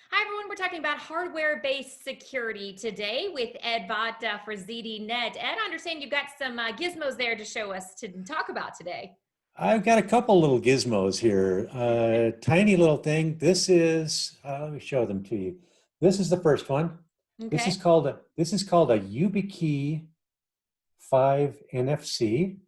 Hi, everyone. We're talking about hardware-based security today with Ed Bott for ZDNet. Ed, I understand you've got some gizmos there to show us to talk about today. I've got a couple little gizmos here. Tiny little thing. Let me show them to you. This is the first one. This Okay. is called a Yubikey 5 NFC.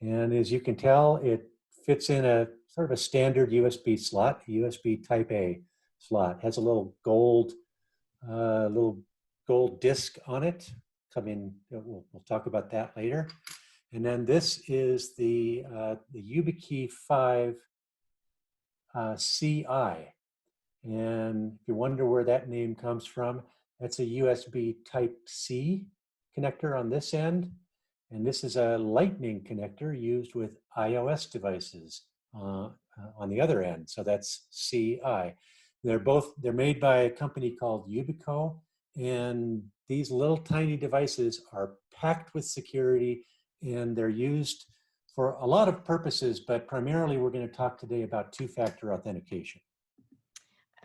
And as you can tell, it fits in a sort of a standard USB slot, a USB Type A slot. It has a little gold disc on it. We'll talk about that later. And then this is the Yubikey 5 CI. And if you wonder where that name comes from, that's a USB Type C connector on this end. And this is a Lightning connector used with iOS devices on the other end. So that's CI. They're made by a company called Yubikey. And these little tiny devices are packed with security, and they're used for a lot of purposes, but primarily we're going to talk today about two-factor authentication.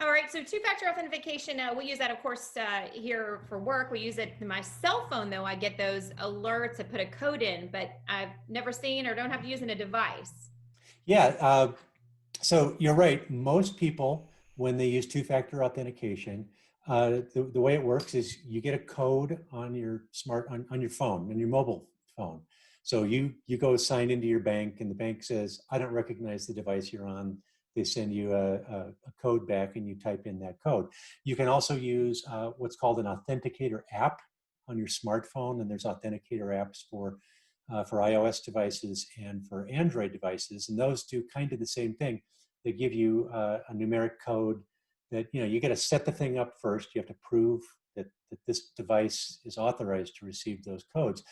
All right. So two-factor authentication, we use that, of course, here for work. We use it in my cell phone, though. I get those alerts. I put a code in, but I've never seen or don't have to use in a device. Yeah, so you're right. Most people, when they use two-factor authentication, the way it works is you get a code on your on your phone, on your mobile phone. So you go sign into your bank, and the bank says, "I don't recognize the device you're on." They send you a code back, and you type in that code. You can also use what's called an Authenticator app on your smartphone, and there's Authenticator apps for iOS devices and for Android devices, and those do kind of the same thing. They give you a numeric code that, you got to set the thing up first. You have to prove that this device is authorized to receive those codes.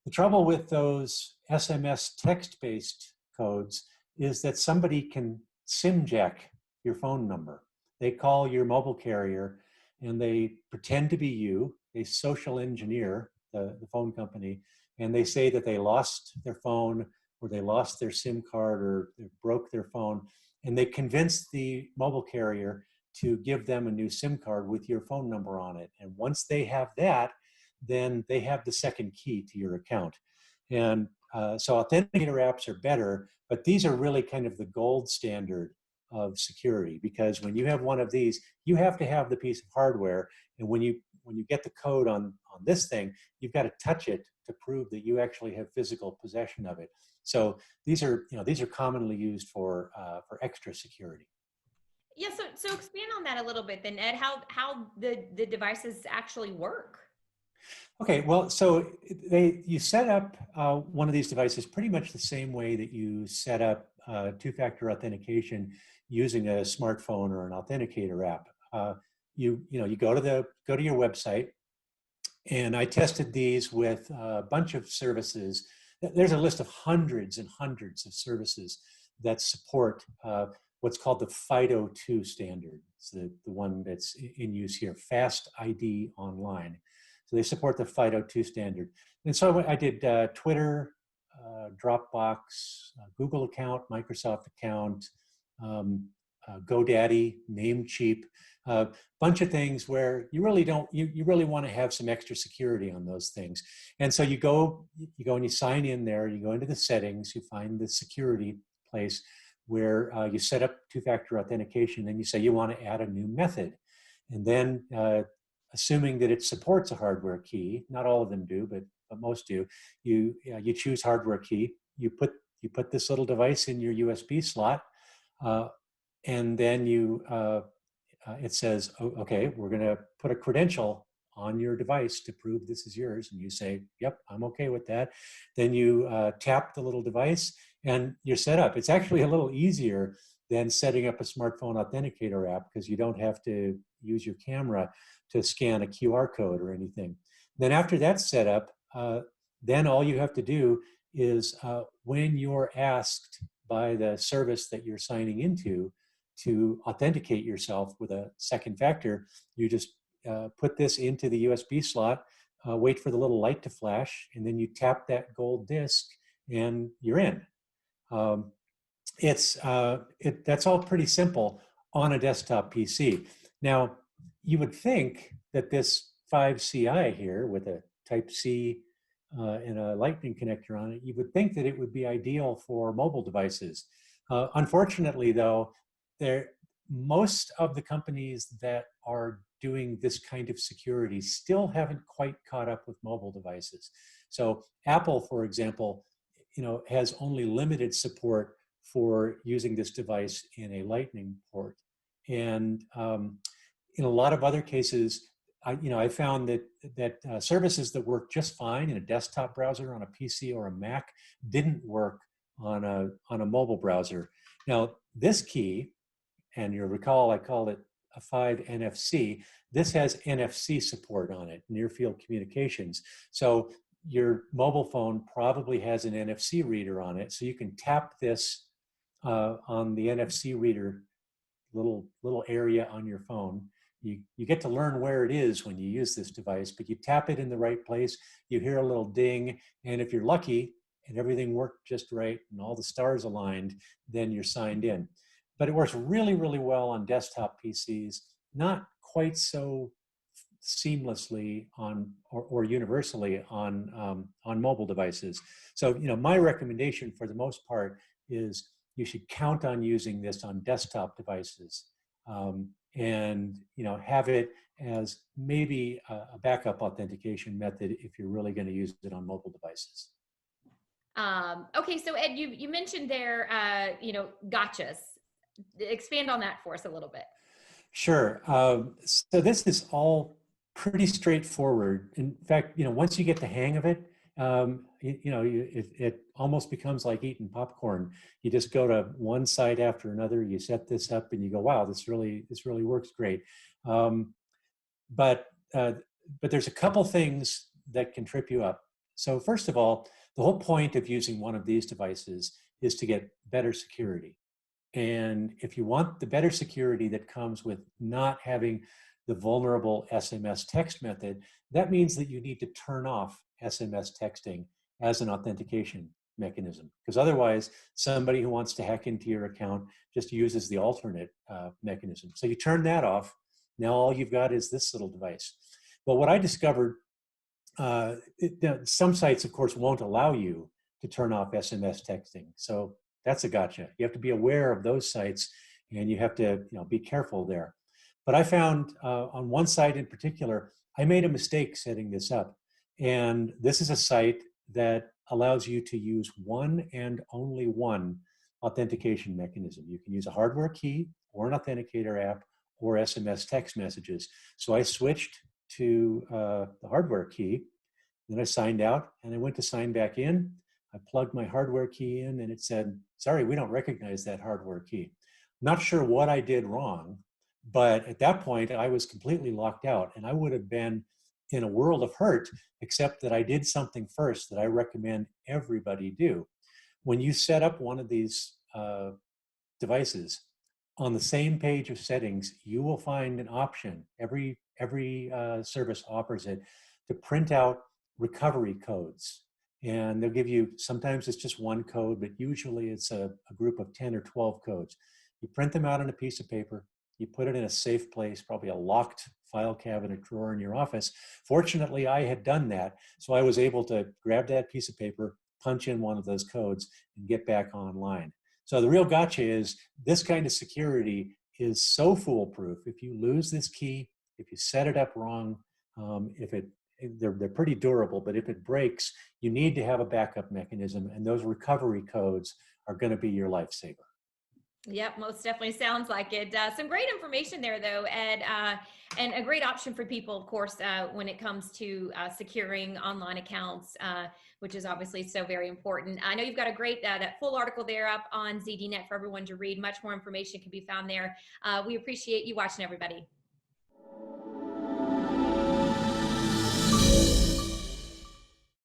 The trouble with those SMS text-based codes is that somebody can SIM jack your phone number. They call your mobile carrier and they pretend to be you. They social engineer the phone company, and they say that they lost their phone, or they lost their SIM card, or they broke their phone, and they convince the mobile carrier to give them a new SIM card with your phone number on it. And once they have that, then they have the second key to your account. And so authenticator apps are better, but these are really kind of the gold standard of security, because when you have one of these, you have to have the piece of hardware. And when you get the code on this thing, you've got to touch it to prove that you actually have physical possession of it. So these are commonly used for extra security. Yeah. So expand on that a little bit, then, Ed. How the devices actually work. Okay, well, so you set up one of these devices pretty much the same way that you set up two-factor authentication using a smartphone or an authenticator app. You go to your website, and I tested these with a bunch of services. There's a list of hundreds and hundreds of services that support what's called the FIDO2 standard. It's the one that's in use here, Fast ID Online. So they support the FIDO2 standard. And so I did Twitter, Dropbox, Google account, Microsoft account, GoDaddy, Namecheap, a bunch of things where you really want to have some extra security on those things. And so you go and you sign in there, you go into the settings, you find the security place where you set up two-factor authentication, and you say you want to add a new method. And then assuming that it supports a hardware key, not all of them do, but most do, you choose hardware key, you put this little device in your USB slot, and then it says, okay, we're going to put a credential on your device to prove this is yours. And you say, yep, I'm okay with that. Then you tap the little device and you're set up. It's actually a little easier than setting up a smartphone authenticator app, because you don't have to use your camera to scan a QR code or anything. Then after that's set up, then all you have to do is when you're asked by the service that you're signing into to authenticate yourself with a second factor, you just put this into the USB slot, wait for the little light to flash, and then you tap that gold disc and you're in. That's all pretty simple on a desktop PC. Now, you would think that this 5CI here with a Type C and a Lightning connector on it, you would think that it would be ideal for mobile devices. Unfortunately, though, most of the companies that are doing this kind of security still haven't quite caught up with mobile devices. So Apple, for example, has only limited support for using this device in a Lightning port. And in a lot of other cases, I found that services that work just fine in a desktop browser on a PC or a Mac didn't work on a mobile browser. Now, this key, and you'll recall I called it a 5 NFC. This has NFC support on it, near field communications. So your mobile phone probably has an NFC reader on it. So you can tap this on the NFC reader little area on your phone. You get to learn where it is when you use this device, but you tap it in the right place, you hear a little ding, and if you're lucky and everything worked just right and all the stars aligned, then you're signed in. But it works really, really well on desktop PCs, not quite so seamlessly on or universally on mobile devices. So, my recommendation for the most part is you should count on using this on desktop devices, and have it as maybe a backup authentication method if you're really going to use it on mobile devices. Okay, so Ed, you mentioned there, gotchas. Expand on that for us a little bit. Sure. So this is all pretty straightforward. In fact, once you get the hang of it, it almost becomes like eating popcorn. You just go to one site after another, you set this up and you go, wow, this really works great. But there's a couple things that can trip you up. So first of all, the whole point of using one of these devices is to get better security. And if you want the better security that comes with not having the vulnerable SMS text method, that means that you need to turn off SMS texting as an authentication mechanism. Because otherwise, somebody who wants to hack into your account just uses the alternate mechanism. So you turn that off. Now all you've got is this little device. Well, what I discovered, some sites, of course, won't allow you to turn off SMS texting. So that's a gotcha. You have to be aware of those sites, and you have to be careful there. But I found on one site in particular, I made a mistake setting this up. And this is a site that allows you to use one and only one authentication mechanism. You can use a hardware key or an Authenticator app or SMS text messages. So I switched to the hardware key, then I signed out and I went to sign back in. I plugged my hardware key in and it said, sorry, we don't recognize that hardware key. Not sure what I did wrong, but at that point I was completely locked out and I would have been in a world of hurt, except that I did something first that I recommend everybody do. When you set up one of these devices, on the same page of settings, you will find an option. Every service offers it to print out recovery codes. And they'll give you, sometimes it's just one code, but usually it's a group of 10 or 12 codes. You print them out on a piece of paper, you put it in a safe place, probably a locked file cabinet drawer in your office. Fortunately, I had done that, so I was able to grab that piece of paper, punch in one of those codes, and get back online. So the real gotcha is this kind of security is so foolproof. If you lose this key, if you set it up wrong, they're pretty durable, but if it breaks, you need to have a backup mechanism, and those recovery codes are going to be your lifesaver. Yep, most definitely sounds like it. Some great information there, though, Ed, and a great option for people, of course, when it comes to securing online accounts, which is obviously so very important. I know you've got a great, that full article there up on ZDNet for everyone to read. Much more information can be found there. We appreciate you watching, everybody.